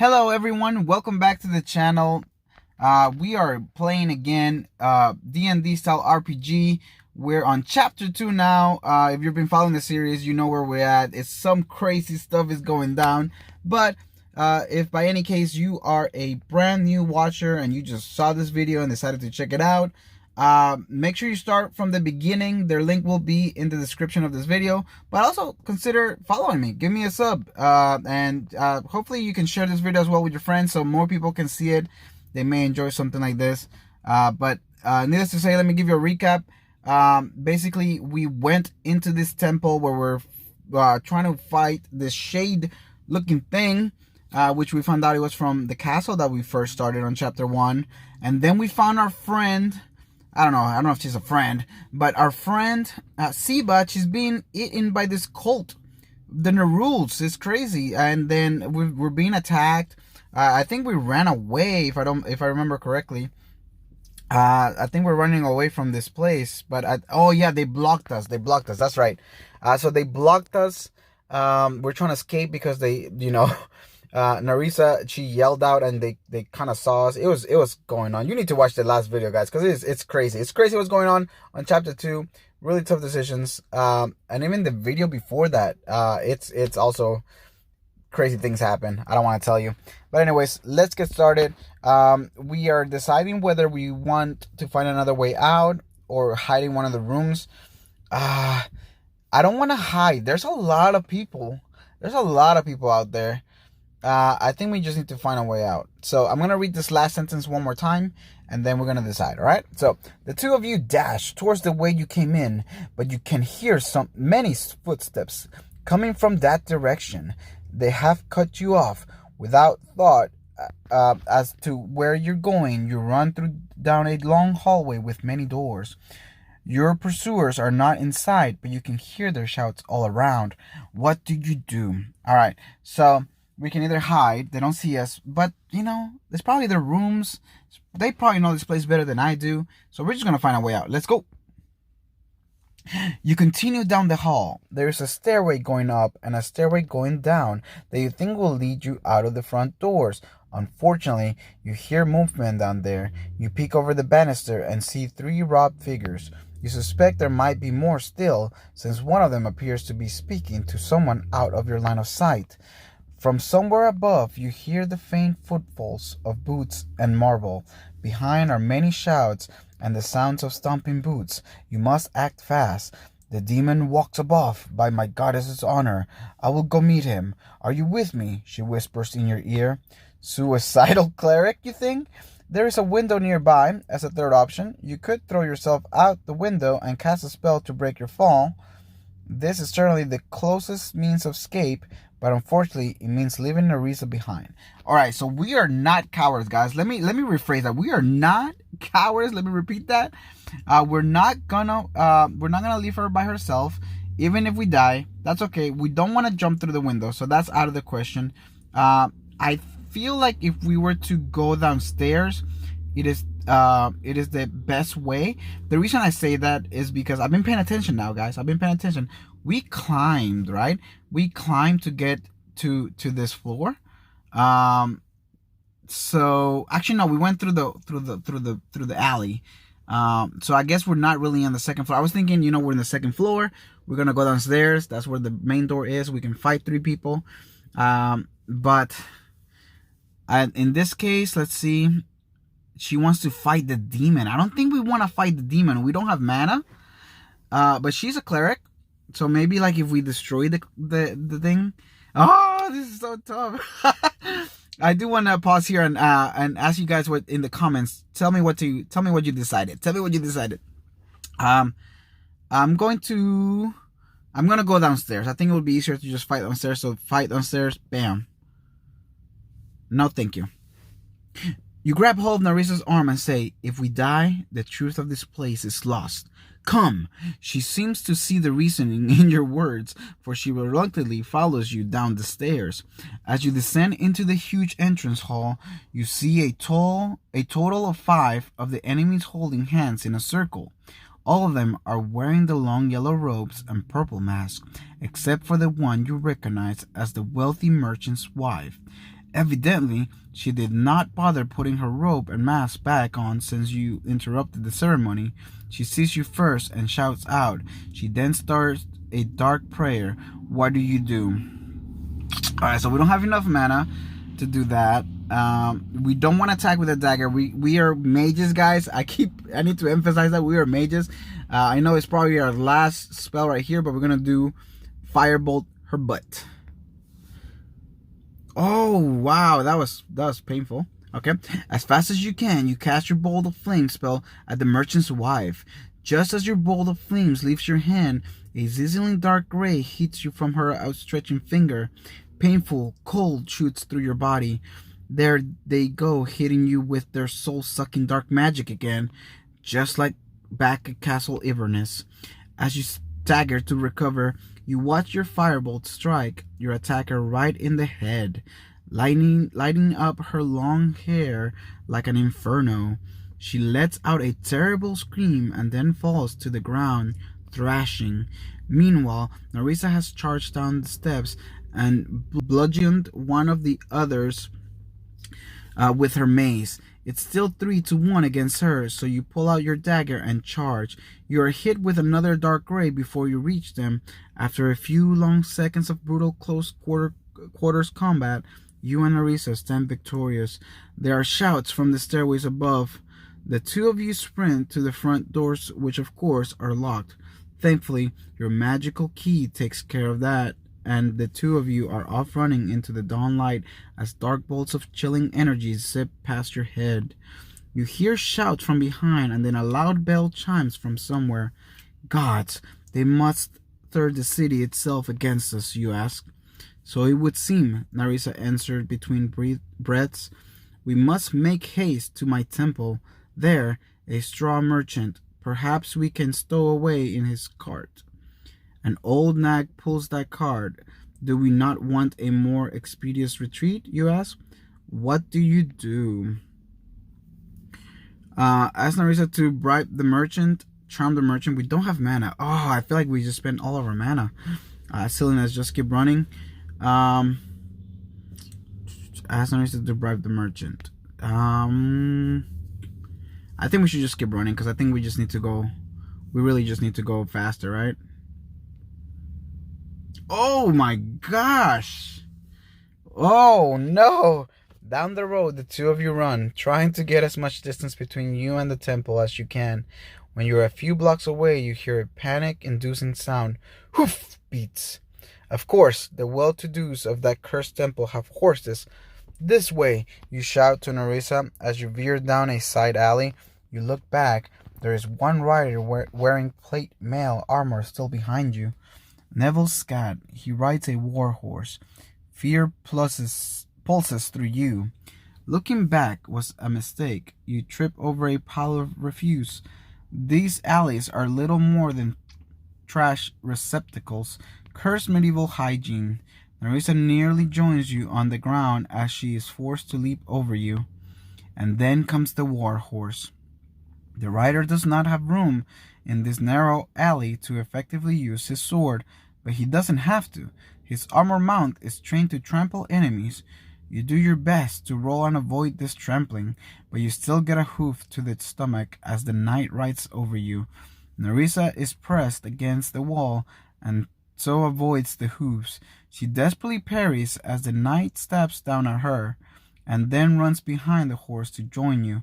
Hello everyone, welcome back to the channel. We are playing again D&D style RPG. We're on chapter 2 now. If you've been following the series, you know where we're at. It's some crazy stuff is going down. But if by any case you are a brand new watcher and you just saw this video and decided to check it out, make sure you start from the beginning. Their link will be in the description of this video, but also consider following me. Give me a sub, and hopefully you can share this video as well with your friends so more people can see it. They may enjoy something like this. But needless to say, let me give you a recap. Basically, we went into this temple where we're trying to fight this shade looking thing, which we found out it was from the castle that we first started on chapter 1. And then we found our friend. I don't know if she's a friend, but our friend, Siba, she's being eaten by this cult. The Naruls is crazy. And then we're being attacked. I think we ran away, if I remember correctly. I think we're running away from this place, but oh yeah, they blocked us. That's right. So they blocked us. We're trying to escape because they, Narisa, she yelled out and they kind of saw us. It was going on. You need to watch the last video, guys, because it's crazy. It's crazy what's going on chapter 2. Really tough decisions. And even the video before that, it's also crazy things happen. I don't want to tell you. But anyways, let's get started. We are deciding whether we want to find another way out or hide in one of the rooms. I don't want to hide. There's a lot of people. There's a lot of people out there. I think we just need to find a way out. So I'm going to read this last sentence one more time, and then we're going to decide, all right? So the two of you dash towards the way you came in, but you can hear many footsteps coming from that direction. They have cut you off without thought as to where you're going. You run down a long hallway with many doors. Your pursuers are not in sight, but you can hear their shouts all around. What do you do? All right, so we can either hide. They don't see us, but, there's probably their rooms. They probably know this place better than I do, so we're just going to find a way out. Let's go. You continue down the hall. There's a stairway going up and a stairway going down that you think will lead you out of the front doors. Unfortunately, you hear movement down there. You peek over the banister and see 3 robbed figures. You suspect there might be more still, since one of them appears to be speaking to someone out of your line of sight. From somewhere above, you hear the faint footfalls of boots and marble. Behind are many shouts and the sounds of stomping boots. You must act fast. The demon walks above by my goddess's honor. I will go meet him. Are you with me? She whispers in your ear. Suicidal cleric, you think? There is a window nearby as a third option. You could throw yourself out the window and cast a spell to break your fall. This is certainly the closest means of escape, but unfortunately, it means leaving Narisa behind. All right, so we are not cowards, guys. Let me rephrase that. We are not cowards. Let me repeat that. We're not gonna leave her by herself, even if we die. That's okay. We don't want to jump through the window, so that's out of the question. I feel like if we were to go downstairs, it is the best way. The reason I say that is because I've been paying attention now, guys. I've been paying attention. We climbed, right? We climbed to get to this floor. So actually no, we went through the alley. So I guess we're not really on the second floor. I was thinking, we're in the second floor. We're gonna go downstairs. That's where the main door is. We can fight 3 people. But in this case, let's see. She wants to fight the demon. I don't think we want to fight the demon. We don't have mana. But she's a cleric. So maybe like if we destroy the thing. Oh, this is so tough. I do want to pause here and ask you guys what in the comments. Tell me what you decided. Tell me what you decided. I'm gonna go downstairs. I think it would be easier to just fight downstairs. So fight downstairs. Bam. No, thank you. You grab hold of Narisa's arm and say, if we die, the truth of this place is lost. Come. She seems to see the reasoning in your words, for she reluctantly follows you down the stairs. As you descend into the huge entrance hall, you see a total of 5 of the enemies holding hands in a circle. All of them are wearing the long yellow robes and purple masks, except for the one you recognize as the wealthy merchant's wife. Evidently, she did not bother putting her robe and mask back on since you interrupted the ceremony. She sees you first and shouts out. She then starts a dark prayer. What do you do? Alright, so we don't have enough mana to do that. We don't want to attack with a dagger. We are mages, guys. I need to emphasize that we are mages. I know it's probably our last spell right here, but we're gonna do Firebolt her butt. Oh wow, that was painful. Okay, as fast as you can, you cast your bolt of flame spell at the merchant's wife. Just as your bolt of flames leaves your hand, a sizzling dark ray hits you from her outstretching finger. Painful, cold shoots through your body. There they go, hitting you with their soul-sucking dark magic again, just like back at Castle Iverness. As you stagger to recover, you watch your firebolt strike your attacker right in the head, lighting up her long hair like an inferno. She lets out a terrible scream and then falls to the ground, thrashing. Meanwhile, Narissa has charged down the steps and bludgeoned one of the others with her mace. It's still 3-1 against her, so you pull out your dagger and charge. You are hit with another dark ray before you reach them. After a few long seconds of brutal close quarters combat, you and Narissa stand victorious. There are shouts from the stairways above. The two of you sprint to the front doors, which of course are locked. Thankfully, your magical key takes care of that, and the two of you are off running into the dawn light as dark bolts of chilling energy zip past your head. You hear shouts from behind, and then a loud bell chimes from somewhere. Gods, they must stir the city itself against us, you ask. So it would seem, Narissa answered between breaths. We must make haste to my temple. There, a straw merchant. Perhaps we can stow away in his cart. An old nag pulls that cart. Do we not want a more expeditious retreat, you ask? What do you do? Ask Narissa to bribe the merchant, charm the merchant. We don't have mana. Oh, I feel like we just spent all of our mana. Silly, let's just keep running. Ask Narissa to bribe the merchant. I think we should just keep running because I think we just need to go. We really just need to go faster, right? Oh my gosh! Oh no! Down the road, the two of you run, trying to get as much distance between you and the temple as you can. When you're a few blocks away, you hear a panic-inducing sound. Hoof beats. Of course, the well-to-dos of that cursed temple have horses. This way, you shout to Narissa as you veer down a side alley. You look back. There is one rider wearing plate mail armor still behind you. Neville Scott. He rides a war horse. Fear pulses through you. Looking back was a mistake. You trip over a pile of refuse. These alleys are little more than trash receptacles. Cursed medieval hygiene. Narissa nearly joins you on the ground as she is forced to leap over you. And then comes the war horse. The rider does not have room in this narrow alley to effectively use his sword, but he doesn't have to. His armor mount is trained to trample enemies. You do your best to roll and avoid this trampling, but you still get a hoof to the stomach as the knight rides over you. Narissa is pressed against the wall and so avoids the hoofs. She desperately parries as the knight stabs down at her, and then runs behind the horse to join you.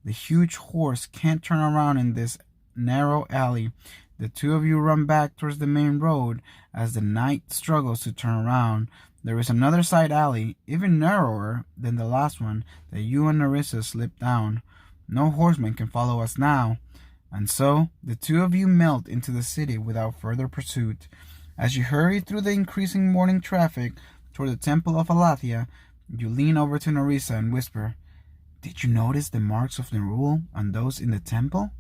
The huge horse can't turn around in this narrow alley. The two of you run back towards the main road as the knight struggles to turn around. There is another side alley, even narrower than the last one, that you and Narissa slip down. No horseman can follow us now. And so, the two of you melt into the city without further pursuit. As you hurry through the increasing morning traffic toward the Temple of Alathia, you lean over to Narissa and whisper, "Did you notice the marks of Nerul on those in the temple?"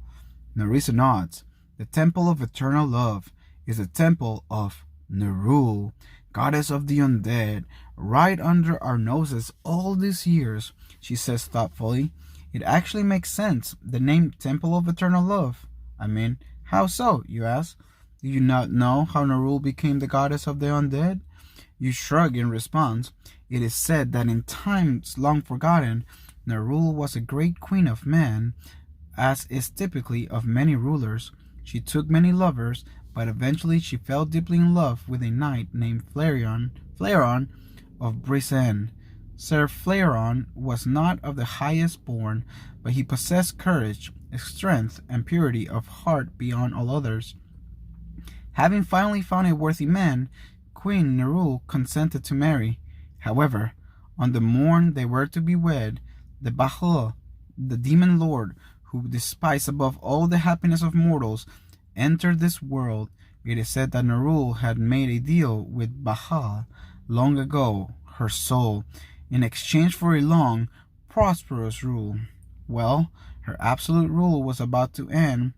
Narissa nods. The Temple of Eternal Love is the Temple of Nerul, goddess of the undead, right under our noses all these years, she says thoughtfully. It actually makes sense, the name Temple of Eternal Love. I mean, how so, you ask? Do you not know how Nerul became the goddess of the undead? You shrug in response. It is said that in times long forgotten, Nerul was a great queen of men, as is typically of many rulers. She took many lovers, but eventually she fell deeply in love with a knight named Flareon of Brisein. Sir Flareon was not of the highest born, but he possessed courage, strength, and purity of heart beyond all others. Having finally found a worthy man, Queen Nerul consented to marry. However, on the morn they were to be wed, the Bahal, the demon lord, who despised above all the happiness of mortals, entered this world. It is said that Nerul had made a deal with Bahal long ago, her soul, in exchange for a long, prosperous rule. Well, her absolute rule was about to end,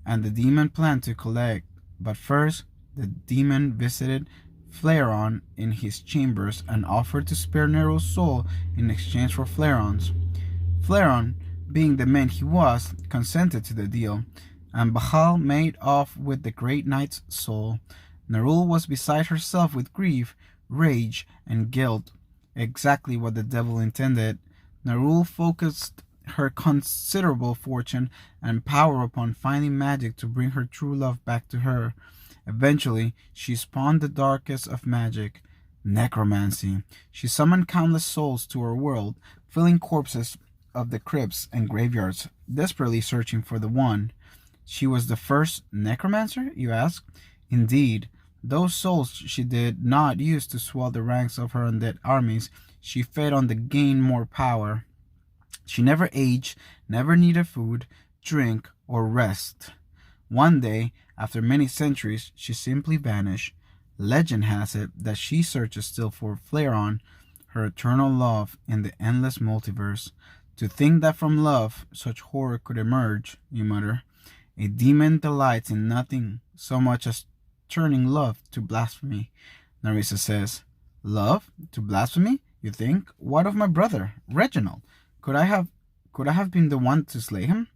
and the demon planned to collect. But first, the demon visited Flareon in his chambers and offered to spare Nerul's soul in exchange for Flareon's. Flareon, being the man he was, consented to the deal, and Bahal made off with the great knight's soul. Nerul was beside herself with grief, rage, and guilt. Exactly what the devil intended. Nerul focused her considerable fortune and power upon finding magic to bring her true love back to her. Eventually, she spawned the darkest of magic, necromancy. She summoned countless souls to her world, filling corpses of the crypts and graveyards, desperately searching for the one. She was the first necromancer, you ask? Indeed, those souls she did not use to swell the ranks of her undead armies. She fed on to gain more power. She never aged, never needed food, drink, or rest. One day, after many centuries, she simply vanished. Legend has it that she searches still for Flareon, her eternal love in the endless multiverse. To think that from love such horror could emerge, you mutter. A demon delights in nothing so much as turning love to blasphemy. Nerissa says, Love to blasphemy? You think? What of my brother, Reginald? Could I have been the one to slay him?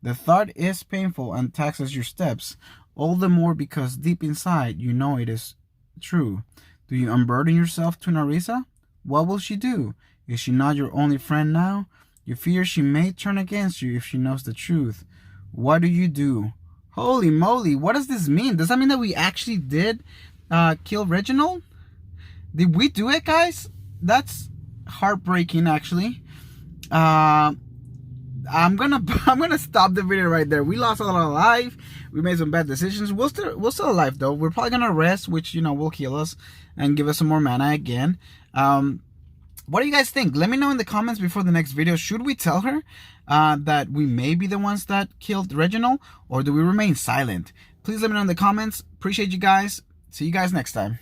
The thought is painful and taxes your steps, all the more because deep inside you know it is true. Do you unburden yourself to Nerissa? What will she do? Is she not your only friend now? You fear she may turn against you if she knows the truth. What do? Holy moly, what does this mean? Does that mean that we actually did kill Reginald? Did we do it, guys? That's heartbreaking, actually. I'm gonna stop the video right there. We lost a lot of life. We made some bad decisions. We're still alive though. We're probably gonna rest, which will heal us and give us some more mana again. What do you guys think? Let me know in the comments before the next video. Should we tell her that we may be the ones that killed Reginald, or do we remain silent? Please let me know in the comments. Appreciate you guys. See you guys next time.